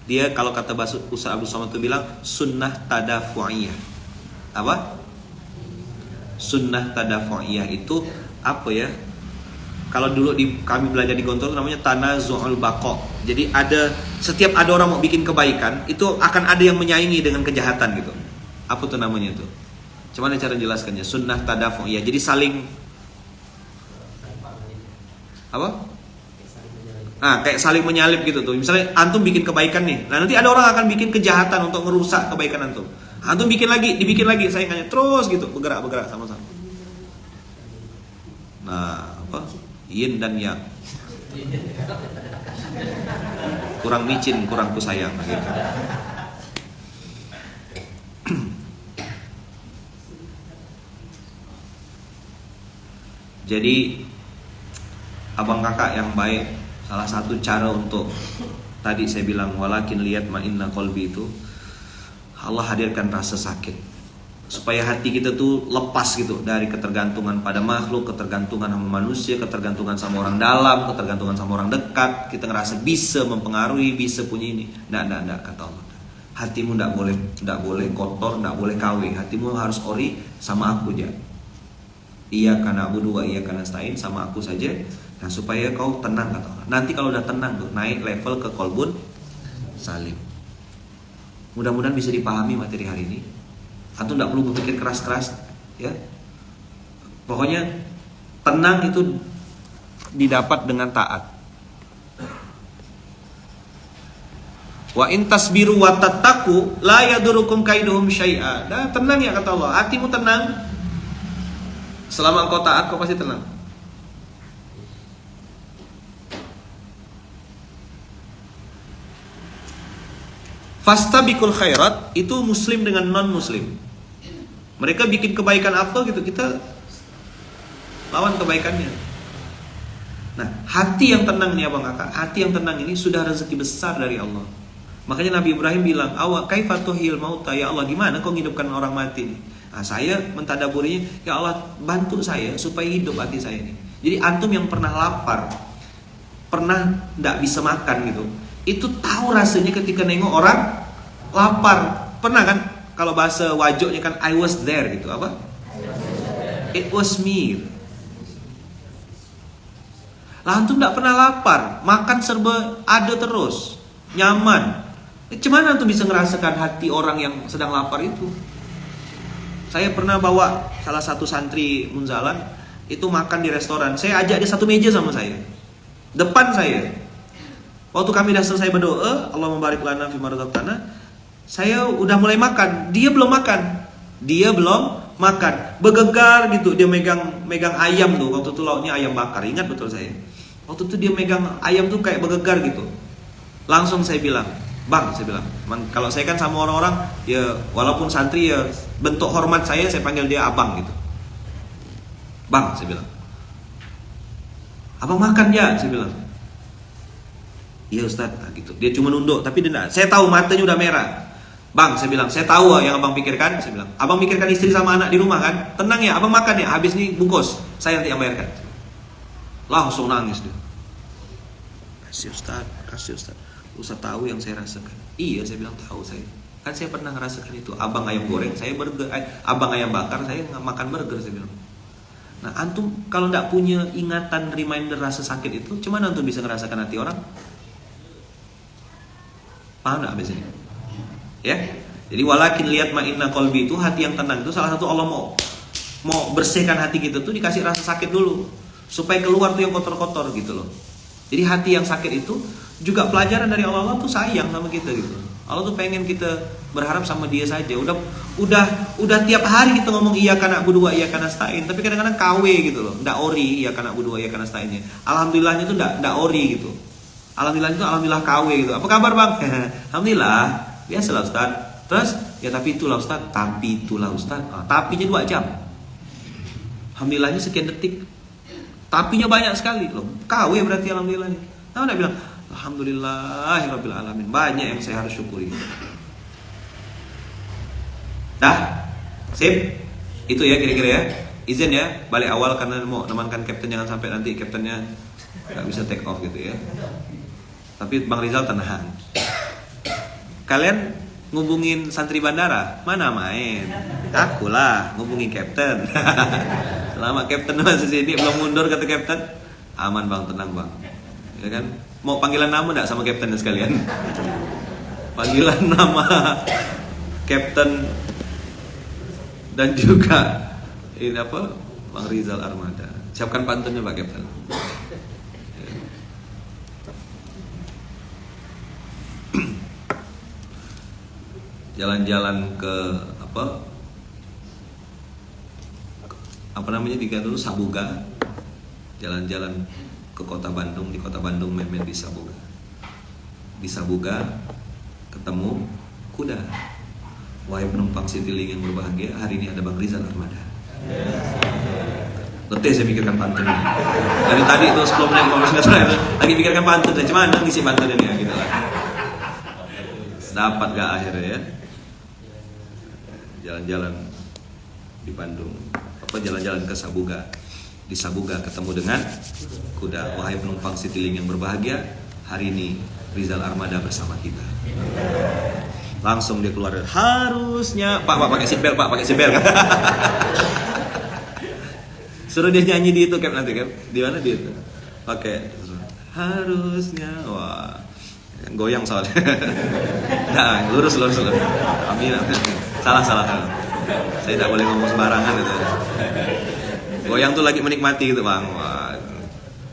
Dia kalau kata Ustaz Abdul Somad itu bilang sunnah tadafu'iyah. Apa? Sunnah tadafu'iyah itu apa ya? Kalau dulu kami belajar di Gontor namanya tanazu'ul baqa. Jadi setiap ada orang mau bikin kebaikan, itu akan ada yang menyaingi dengan kejahatan gitu. Apa tuh namanya itu? Cuman cara jelaskannya, sunnah tadafu'iyah. Jadi saling apa? Kayak saling menyalip gitu tuh. Misalnya antum bikin kebaikan nih, nah nanti ada orang akan bikin kejahatan untuk merusak kebaikan antum. Antum bikin lagi, dibikin lagi, saingannya terus gitu, bergerak sama-sama. Nah, apa? Yin dan yang. Kurang micin, kurang kusayang gitu. Jadi abang kakak yang baik, salah satu cara untuk tadi saya bilang walakin lihat ma'inna qalbi itu Allah hadirkan rasa sakit supaya hati kita tuh lepas gitu dari ketergantungan pada makhluk, ketergantungan sama manusia, ketergantungan sama orang dalam, ketergantungan sama orang dekat. Kita ngerasa bisa mempengaruhi, bisa punya ini. Nggak kata Allah. Hatimu nggak boleh kotor, nggak boleh KW. Hatimu harus ori sama aku aja. Iyyaka na'budu wa iyyaka nasta'in, sama aku saja. Nah, supaya kau tenang kata Allah. Nanti kalau udah tenang tuh naik level ke qalbun salim. Mudah-mudahan bisa dipahami materi hari ini. Atau tidak perlu berpikir keras-keras, ya. Pokoknya tenang itu didapat dengan taat. Wa in tasbiru wa tattaqu la yadurukum kaiduhum syai'a. Nah, tenang ya kata Allah. Hatimu tenang. Selama engkau taat, kau pasti tenang. Fastabiqul khairat itu muslim dengan non muslim. Mereka bikin kebaikan apa gitu, kita lawan kebaikannya. Nah, hati yang tenang nih abang kakak, hati yang tenang ini sudah rezeki besar dari Allah. Makanya Nabi Ibrahim bilang, "Awa kaifa tuhil mauta, ya Allah, gimana kau hidupkan orang mati nih?" Nah, saya mentadaburinya, ya Allah, bantu saya supaya hidup hati saya ini. Jadi antum yang pernah lapar, pernah tidak bisa makan gitu, itu tahu rasanya ketika nengok orang lapar. Pernah kan? Kalau bahasa wajoknya kan I was there gitu. Apa? It was me. Lah antum tidak pernah lapar, makan serba ada terus, nyaman. Gimana antum bisa ngerasakan hati orang yang sedang lapar itu? Saya pernah bawa salah satu santri Munzalan itu makan di restoran. Saya ajak dia satu meja sama saya, depan saya. Waktu kami dah selesai berdoa, Allah membarik lana fi marzaqtana, saya udah mulai makan, dia belum makan. Bergegar gitu, dia megang ayam tuh. Waktu itu lauknya ayam bakar, ingat betul saya. Waktu itu dia megang ayam tuh kayak bergegar gitu. Langsung saya bilang, "Bang," saya bilang, kalau saya kan sama orang-orang ya walaupun santri ya bentuk hormat saya panggil dia abang gitu. "Bang," saya bilang, "Abang makan ya?" saya bilang. "Iya Ustaz," gitu. Dia cuma nunduk, tapi dia, saya tahu matanya udah merah. "Bang," saya bilang, "saya tahu yang abang pikirkan." Saya bilang, "Abang pikirkan istri sama anak di rumah kan? Tenang ya, abang makan ya. Habis ini bungkus, saya nanti yang bayarkan." Langsung nangis dia. Kasih Ustaz. Ustaz tahu yang saya rasakan." "Iya," saya bilang, "tahu saya. Kan saya pernah ngerasakan itu. Abang ayam goreng, saya burger. Abang ayam bakar, saya makan burger," saya bilang. Nah, antum kalau tidak punya ingatan reminder rasa sakit itu, cuman antum bisa ngerasakan hati orang? Paham gak abis ini? Ya. Jadi walakin lihat ma'inna qalbi itu hati yang tenang itu salah satu Allah mau bersihkan hati kita tuh dikasih rasa sakit dulu supaya keluar tuh yang kotor-kotor gitu loh. Jadi hati yang sakit itu juga pelajaran dari Allah tuh sayang sama kita gitu. Allah tuh pengen kita berharap sama dia saja. Udah tiap hari kita ngomong iyyaka na'budu wa iyyaka nasta'in, tapi kadang-kadang KW gitu loh. Ndak ori iyyaka na'budu wa iyyaka nasta'innya. Alhamdulillahnya itu ndak ori gitu. Alhamdulillah KW gitu. "Apa kabar bang?" "Alhamdulillah, biasalah Ustaz." Terus, ya tapi itulah Ustaz, tapinya 2 jam. Alhamdulillahnya sekian detik. Tapinya banyak sekali loh. KW berarti alhamdulillahnya. Nah, udah bilang, alhamdulillahirabbil alamin. Banyak yang saya harus syukuri. Dah. Sip. Itu ya kira-kira ya. Izin ya, balik awal karena mau nemankan kapten, jangan sampai nanti kaptennya nggak bisa take off gitu ya. Tapi Bang Rizal tenang. Kalian ngubungin santri bandara, mana main? Akulah ngubungin kapten. Selama kapten masih sini belum mundur kata kapten, aman Bang, tenang Bang. Ya kan? Mau panggilan nama enggak sama kaptennya sekalian? Panggilan nama kapten dan juga ini apa? Bang Rizal Armada. Siapkan pantunnya Pak Kapten. Jalan-jalan ke apa namanya dulu Sabuga, jalan-jalan ke kota Bandung, di kota Bandung main-main di Sabuga. Di Sabuga ketemu kuda. Wahai penumpang Citylink yang berbahagia, hari ini ada Bang Rizal Armada. Letih saya pikirkan pantun. Dari tadi itu 10 menit 15 menit lagi pikirkan pantun, dan cuman ngisi pantun ini ya gitu lah. Dapat gak akhirnya ya? Jalan-jalan di Bandung, jalan-jalan ke Sabuga. Di Sabuga ketemu dengan kuda. Wahai penumpang Citylink yang berbahagia, hari ini Rizal Armada bersama kita. Langsung dia keluar, harusnya Pak pakai seatbelt, Pak pakai seatbelt. Suruh dia nyanyi di itu Cap nanti Cap. Di mana di itu? Oke. Harusnya, wah, goyang soalnya. Nah, lurus. Amin. Salah. Saya tidak boleh ngomong sembarangan itu. Goyang tuh lagi menikmati gitu Bang. Wah,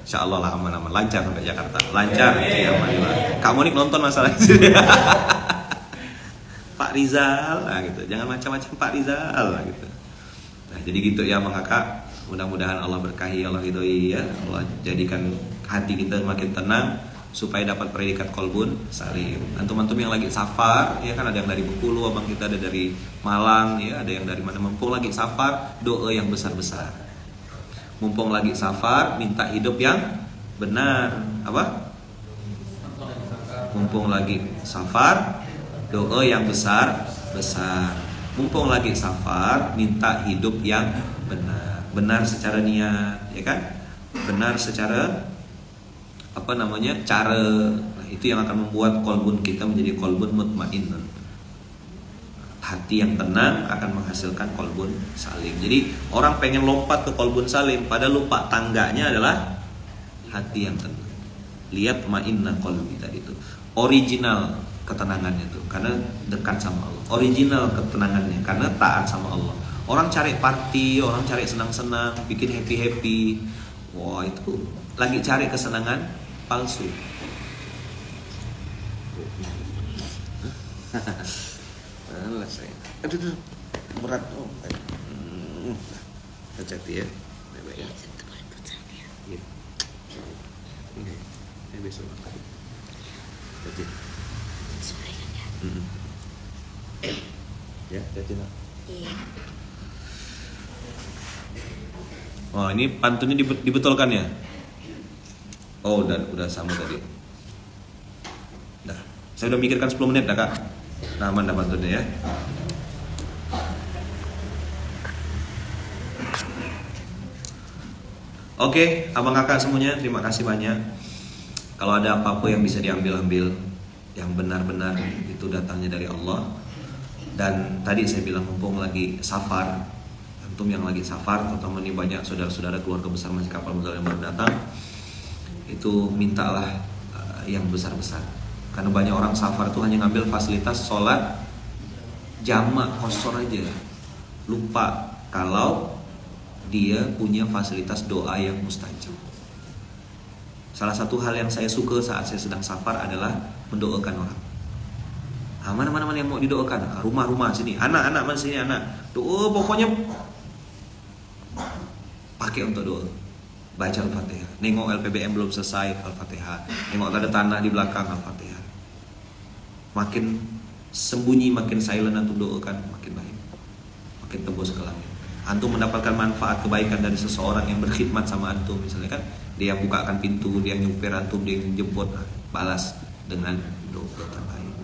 insya Allah lah aman-aman, lancar sampai Jakarta, lancar. Ya aman. Kamu nih nonton masalah ini. Pak Rizal, nah gitu. Jangan macam-macam Pak Rizal, lah gitu. Nah, jadi gitu ya Bang Kakak. Mudah-mudahan Allah berkahi, Allah ridhoi ya. Allah jadikan hati kita makin tenang supaya dapat predikat kolbun salim. Antum-antum yang lagi safar, ya kan ada yang dari Bengkulu, abang kita ada dari Malang, ya ada yang dari mana. Mumpung lagi safar, doa yang besar-besar. Mumpung lagi safar, minta hidup yang benar. Apa? Mumpung lagi safar, doa yang besar-besar. Mumpung lagi safar, minta hidup yang benar. Benar secara niat, ya kan? Benar secara cara. Nah, itu yang akan membuat kolbun kita menjadi kolbun mutmainnun. Hati yang tenang akan menghasilkan kolbun salim. Jadi orang pengen lompat ke kolbun salim, padahal lupa tangganya adalah hati yang tenang. Lihat ma'inna kolbi tadi itu. Original ketenangannya tuh karena dekat sama Allah. Original ketenangannya karena taat sama Allah. Orang cari party, orang cari senang-senang, bikin happy-happy. Wah, itu lagi cari kesenangan palsu. Alah saya. Aduh, berat. Hati-hati ya. Baik-baik ya. Iya. Ini besok. Hati. Sore kan ya? Ya, hati-hati lah. Iya. Oh, ini pantunnya dibetulkan ya? Oh, udah sama tadi. Dah. Saya udah mikirkan 10 menit dah, Kak. Nah, aman dah pantunnya ya. Oke, abang kakak semuanya, terima kasih banyak. Kalau ada apa-apa yang bisa diambil-ambil, yang benar-benar itu datangnya dari Allah. Dan tadi saya bilang mumpung lagi safar, antum yang lagi safar, terutama ini banyak saudara-saudara keluarga besar masih kapal Muzal yang baru datang, itu mintalah yang besar-besar. Karena banyak orang safar itu hanya ngambil fasilitas sholat jamak kosor aja, lupa kalau dia punya fasilitas doa yang mustajab. Salah satu hal yang saya suka saat saya sedang safar adalah mendoakan orang. Mana yang mau didoakan? Rumah-rumah sini, anak-anak mana sini anak. Doa pokoknya pakai untuk doa. Baca Al-Fatihah. Nengok LPBM belum selesai, Al-Fatihah. Nengok ada tanah di belakang, Al-Fatihah. Makin sembunyi, makin silent antum doakan, makin baik, makin tembus ke langit. Antum mendapatkan manfaat kebaikan dari seseorang yang berkhidmat sama antum, misalnya kan, dia bukakan pintu, dia nyupir antum, dia jemput, balas dengan doa terbaik.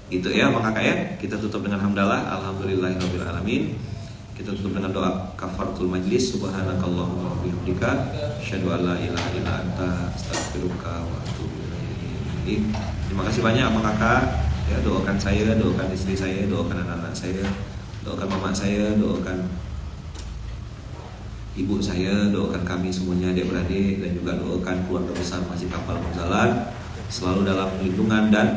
Itu ya Bang Kakak ya. Kita tutup dengan hamdalah, alhamdulillahirabbil alamin. Kita tutup dengan doa kafaratul majlis. Subhanakallahumma wa bihamdika asyhadu an la ilaha illa anta astaghfiruka wa atubu ilaik. Terima kasih banyak Bang Kakak. Ya, doakan saya, doakan istri saya, doakan anak-anak saya, doakan mama saya, doakan ibu saya, doakan kami semuanya adik-beradik, dan juga doakan keluarga besar Masjid Kapal Munzalan selalu dalam lindungan dan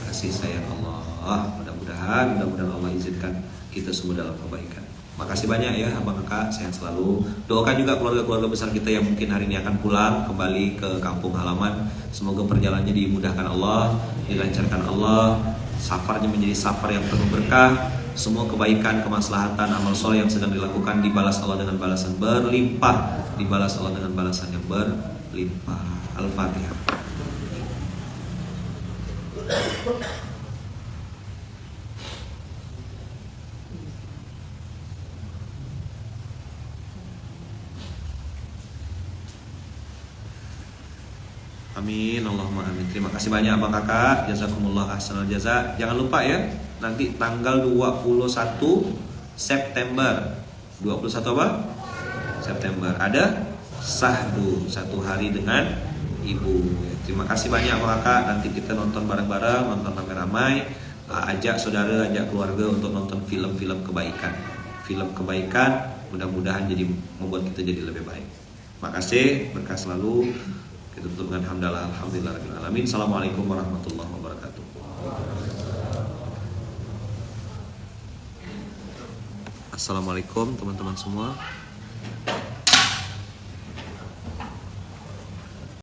kasih sayang Allah. Mudah-mudahan Allah izinkan kita semua dalam kebaikan. Makasih banyak ya Abang Kakak, sehat selalu. Doakan juga keluarga-keluarga besar kita yang mungkin hari ini akan pulang kembali ke kampung halaman. Semoga perjalanannya dimudahkan Allah, dilancarkan Allah, safarnya menjadi safar yang penuh berkah. Semua kebaikan, kemaslahatan, amal soleh yang sedang dilakukan dibalas Allah dengan balasan berlimpah, dibalas Allah dengan balasan yang berlimpah. Al-Fatihah. Amin, Allahumma amin. Terima kasih banyak Abang Kakak, jazakumullah ahsanal jaza. Jangan lupa ya, nanti tanggal 21 September 21 apa? September ada sahdu, 1 hari dengan ibu. Terima kasih banyak Abang Kakak. Nanti kita nonton bareng-bareng, nonton ramai-ramai. Ajak saudara, ajak keluarga untuk nonton film-film kebaikan. Film kebaikan mudah-mudahan jadi membuat kita jadi lebih baik. Makasih, berkah selalu. Kita tutup dengan hamdalah, alhamdulillahirabbil alamin. Assalamualaikum warahmatullahi wabarakatuh. Assalamualaikum teman-teman semua.